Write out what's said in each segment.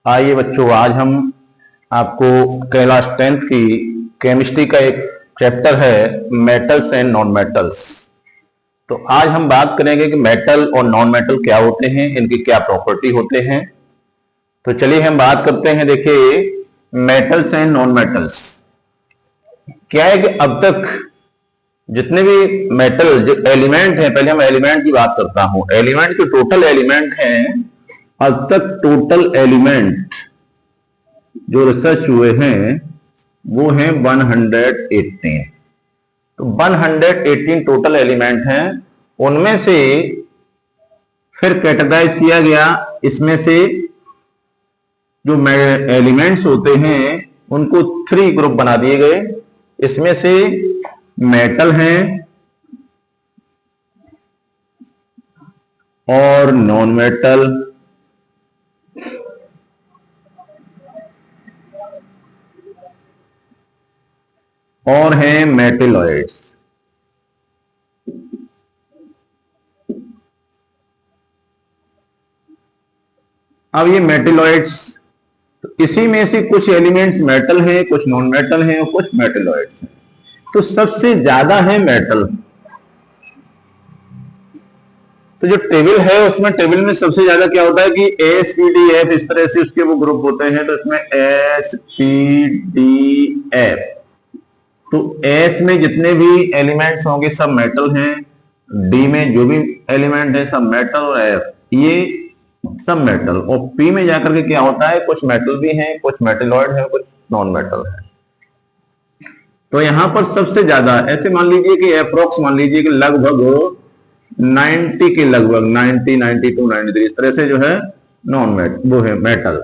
आइए बच्चों, आज हम आपको क्लास 10th की केमिस्ट्री का एक चैप्टर है मेटल्स एंड नॉन मेटल्स। तो आज हम बात करेंगे कि मेटल और नॉन मेटल क्या होते हैं, इनकी क्या प्रॉपर्टी होते हैं। तो चलिए हम बात करते हैं। देखिए, मेटल्स एंड नॉन मेटल्स क्या है कि अब तक जितने भी मेटल जो एलिमेंट हैं, पहले हम एलिमेंट की बात करता हूं। एलिमेंट के टोटल एलिमेंट हैं, अब तक टोटल एलिमेंट जो रिसर्च हुए हैं वो हैं 118। तो 118 टोटल एलिमेंट हैं। उनमें से फिर कैटेगराइज किया गया। इसमें से जो एलिमेंट्स होते हैं उनको 3 ग्रुप बना दिए गए। इसमें से मेटल हैं और नॉन मेटल और हैं मेटेलॉइड्स। अब ये मेटेलॉइड्स, तो इसी में से कुछ एलिमेंट्स मेटल हैं, कुछ नॉन मेटल हैं और कुछ मेटेलॉइड्स हैं। तो सबसे ज्यादा है मेटल। तो जो टेबल है उसमें टेबल में सबसे ज्यादा क्या होता है कि एस पी डी एफ, इस तरह से उसके वो ग्रुप होते हैं। तो इसमें एस पी डी एफ, तो एस में जितने भी एलिमेंट्स होंगे सब मेटल हैं, डी में जो भी एलिमेंट है सब मेटल, और एफ ये सब मेटल, और पी में जाकर के क्या होता है कुछ मेटल भी हैं, कुछ मेटेलॉइड है, कुछ नॉन मेटल है। तो यहां पर सबसे ज्यादा ऐसे मान लीजिए कि अप्रोक्स मान लीजिए कि लगभग 90 के लगभग 90, 92, 93 इस तरह से जो है नॉन मेट वो है मेटल।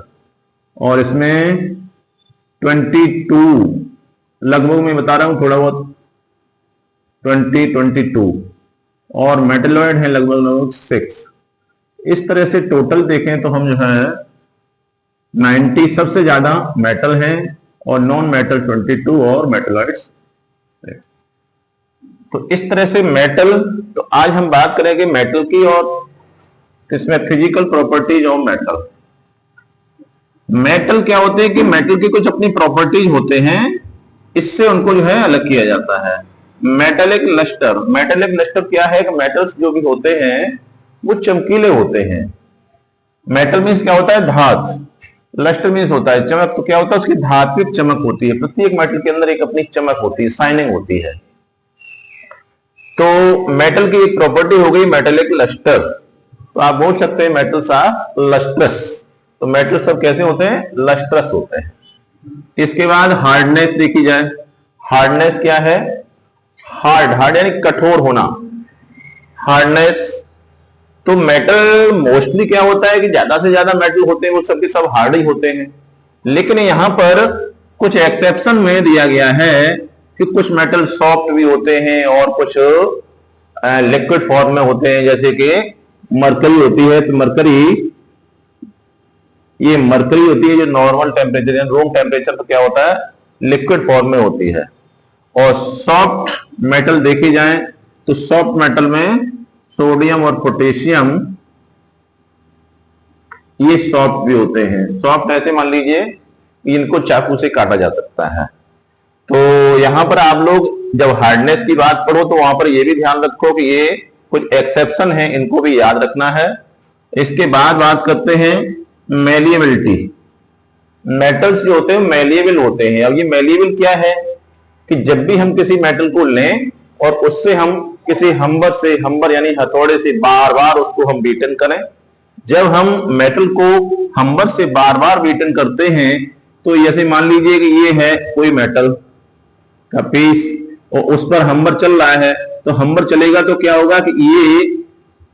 और इसमें 22 लगभग मैं बता रहा हूं थोड़ा बहुत 22 और मेटेलॉइड है लगभग 6। इस तरह से टोटल देखें तो हम जो है 90 सबसे ज्यादा मेटल हैं और नॉन मेटल 22 और मेटेलॉइड्स। तो इस तरह से मेटल। तो आज हम बात करेंगे मेटल की और इसमें physical properties of metal. Metal क्या होते हैं कि मेटल की कुछ अपनी प्रॉपर्टीज होते हैं, इससे उनको जो है अलग किया जाता है। मेटेलिक लस्टर, मेटेलिक लस्टर क्या है कि मेटल्स जो भी होते हैं वो चमकीले होते हैं। मेटल मीन्स क्या होता है धात, लस्टर मीन्स होता है चमक। तो क्या होता है उसकी धात की चमक होती है। प्रत्येक मेटल के अंदर एक अपनी चमक होती है, शाइनिंग होती है। तो मेटल की एक प्रॉपर्टी हो गई मेटेलिक लस्टर। तो आप बोल सकते हैं मेटल्स आर लस्ट्रस। तो मेटल सब कैसे होते हैं, लस्ट्रस होते हैं। इसके बाद हार्डनेस देखी जाए। हार्डनेस क्या है, हार्ड यानी कठोर होना, हार्डनेस। तो मेटल मोस्टली क्या होता है कि ज्यादा से ज्यादा मेटल होते हैं वो सब के सब हार्ड ही होते हैं। लेकिन यहां पर कुछ एक्सेप्शन में दिया गया है कि कुछ मेटल सॉफ्ट भी होते हैं और कुछ लिक्विड फॉर्म में होते हैं, जैसे कि मरकरी होती है। तो ये मरकरी होती है जो नॉर्मल टेम्परेचर या रूम टेम्परेचर पर क्या होता है लिक्विड फॉर्म में होती है। और सॉफ्ट मेटल देखे जाएं तो सॉफ्ट मेटल में सोडियम और पोटेशियम ये सॉफ्ट भी होते हैं। सॉफ्ट ऐसे मान लीजिए इनको चाकू से काटा जा सकता है। तो यहां पर आप लोग जब हार्डनेस की बात पढ़ो तो वहां पर यह भी ध्यान रखो कि ये कुछ एक्सेप्शन है, इनको भी याद रखना है। इसके बाद बात करते हैं मेलिएबिलिटी। मेटल्स जो होते हैं मेलिएबल होते हैं। अब ये मेलिएबल क्या है कि जब भी हम किसी मेटल को लें और उससे हम किसी हम्बर यानी हथौड़े से बार बार उसको हम बीटन करें। जब हम मेटल को हम्बर से बार बार बीटन करते हैं तो जैसे मान लीजिए कि ये है कोई मेटल का पीस और उस पर हम्बर चल रहा है, तो हम्बर चलेगा तो क्या होगा कि ये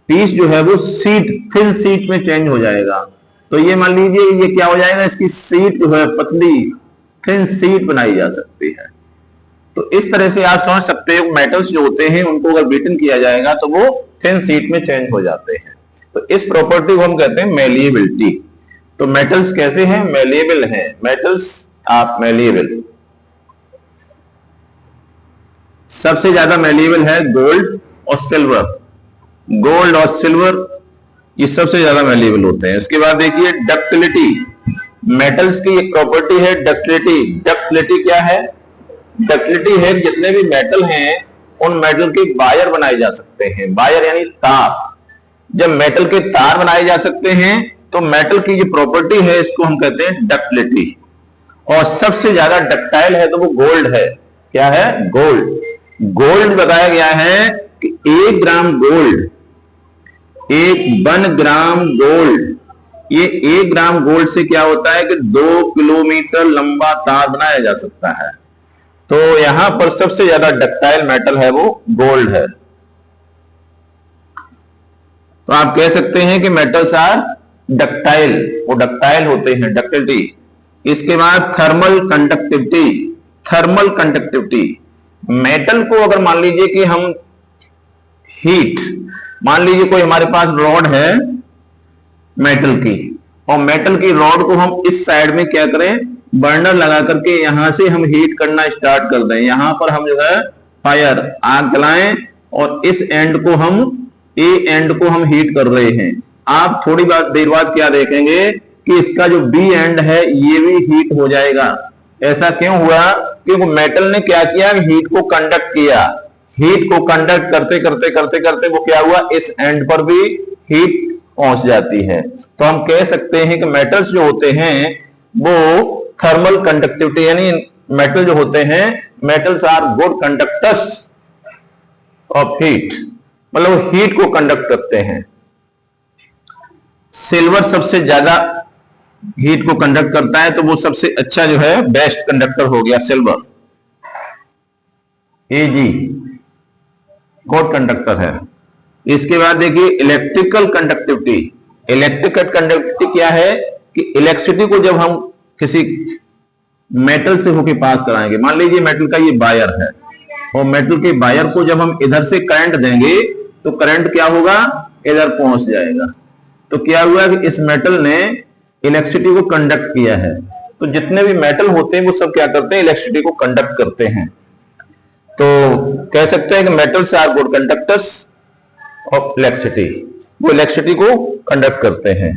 पीस जो है वो थिन शीट में चेंज हो जाएगा। तो ये मान लीजिए ये क्या हो जाएगा, इसकी शीट जो है पतली थिन शीट बनाई जा सकती है। तो इस तरह से आप समझ सकते हो मेटल्स जो होते हैं उनको अगर बीटन किया जाएगा तो वो थिन शीट में चेंज हो जाते हैं। तो इस प्रॉपर्टी को हम कहते हैं मेलिएबिलिटी। तो मेटल्स कैसे हैं, मेलिएबल हैं। मेटल्स आप मेलिएबल, सबसे ज्यादा मेलिएबल है गोल्ड और सिल्वर। गोल्ड और सिल्वर ये सबसे ज्यादा मेलिएबल होते हैं। इसके बाद देखिए डक्टिलिटी, मेटल्स की एक प्रॉपर्टी है डक्टिलिटी। डक्टिलिटी क्या है? डक्टिलिटी है जितने भी मेटल हैं उन मेटल के वायर बनाए जा सकते हैं। वायर यानी तार। जब मेटल के तार बनाए जा सकते हैं तो मेटल की जो प्रॉपर्टी है इसको हम कहते हैं डक्टिलिटी। और सबसे ज्यादा डक्टाइल है तो वो गोल्ड है। क्या है? गोल्ड। गोल्ड बताया गया है कि 1 ग्राम गोल्ड, 1 ग्राम गोल्ड, ये 1 ग्राम गोल्ड से क्या होता है कि 2 किलोमीटर लंबा तार बनाया जा सकता है। तो यहां पर सबसे ज्यादा डक्टाइल मेटल है वो गोल्ड है। तो आप कह सकते हैं कि मेटल्स आर डक्टाइल, वो डक्टाइल होते हैं, डक्टिलिटी। इसके बाद thermal conductivity. Thermal conductivity, metal को अगर मान लीजिए कि हम हीट, मान लीजिए कोई हमारे पास रॉड है मेटल की, और मेटल की रॉड को हम इस साइड में क्या करें, बर्नर लगा करके यहां से हम हीट करना स्टार्ट कर दें। यहां पर हम जो है फायर, आग जलाएं, और इस एंड को हम, ए एंड को हम हीट कर रहे हैं। आप थोड़ी देर बाद क्या देखेंगे कि इसका जो बी एंड है ये भी हीट हो जाएगा। ऐसा क्यों हुआ? क्योंकि मेटल ने क्या किया, हीट को कंडक्ट किया। हीट को कंडक्ट करते करते करते करते वो क्या हुआ, इस एंड पर भी हीट पहुंच जाती है। तो हम कह सकते हैं कि मेटल्स जो होते हैं वो थर्मल कंडक्टिविटी, यानी मेटल जो होते हैं, metals are good conductors of heat, मतलब हीट को कंडक्ट करते हैं। सिल्वर सबसे ज्यादा हीट को कंडक्ट करता है, तो वो सबसे अच्छा जो है बेस्ट कंडक्टर हो गया सिल्वर। Ag गुड कंडक्टर है। इसके बाद देखिए इलेक्ट्रिकल कंडक्टिविटी। इलेक्ट्रिकल कंडक्टिविटी क्या है कि इलेक्ट्रिसिटी को जब हम किसी मेटल से होके पास कराएंगे, मान लीजिए मेटल का ये वायर है, और मेटल के वायर को जब हम इधर से करंट देंगे तो करंट क्या होगा, इधर पहुंच जाएगा। तो क्या हुआ कि इस मेटल ने इलेक्ट्रिसिटी को कंडक्ट किया है। तो जितने भी मेटल होते हैं वो सब क्या करते हैं, इलेक्ट्रिसिटी को कंडक्ट करते हैं। तो कह सकते हैं कि metals are good conductors of electricity, वो इलेक्ट्रिसिटी को कंडक्ट करते हैं।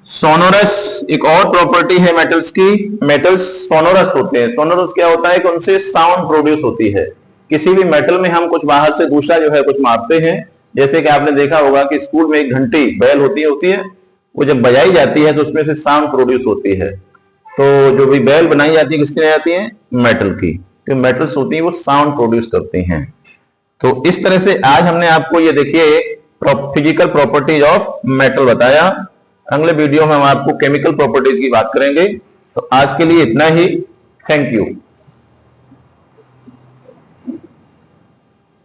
सोनोरस एक और प्रॉपर्टी है मेटल्स की। मेटल्स सोनोरस होते हैं। सोनोरस क्या होता है कि उनसे साउंड प्रोड्यूस होती है। किसी भी मेटल में हम कुछ बाहर से दूसरा जो है कुछ मारते हैं, जैसे कि आपने देखा होगा कि स्कूल में एक घंटी बेल होती है, वो जब बजाई जाती है तो उसमें से साउंड प्रोड्यूस होती है। तो जो भी बेल बनाई जाती है किसकी जाती है, मेटल की। तो मेटल्स होती है वो साउंड प्रोड्यूस करती हैं। तो इस तरह से आज हमने आपको ये देखिए फिजिकल प्रॉपर्टीज ऑफ मेटल बताया। अगले वीडियो में हम आपको केमिकल प्रॉपर्टीज की बात करेंगे। तो आज के लिए इतना ही। Thank you.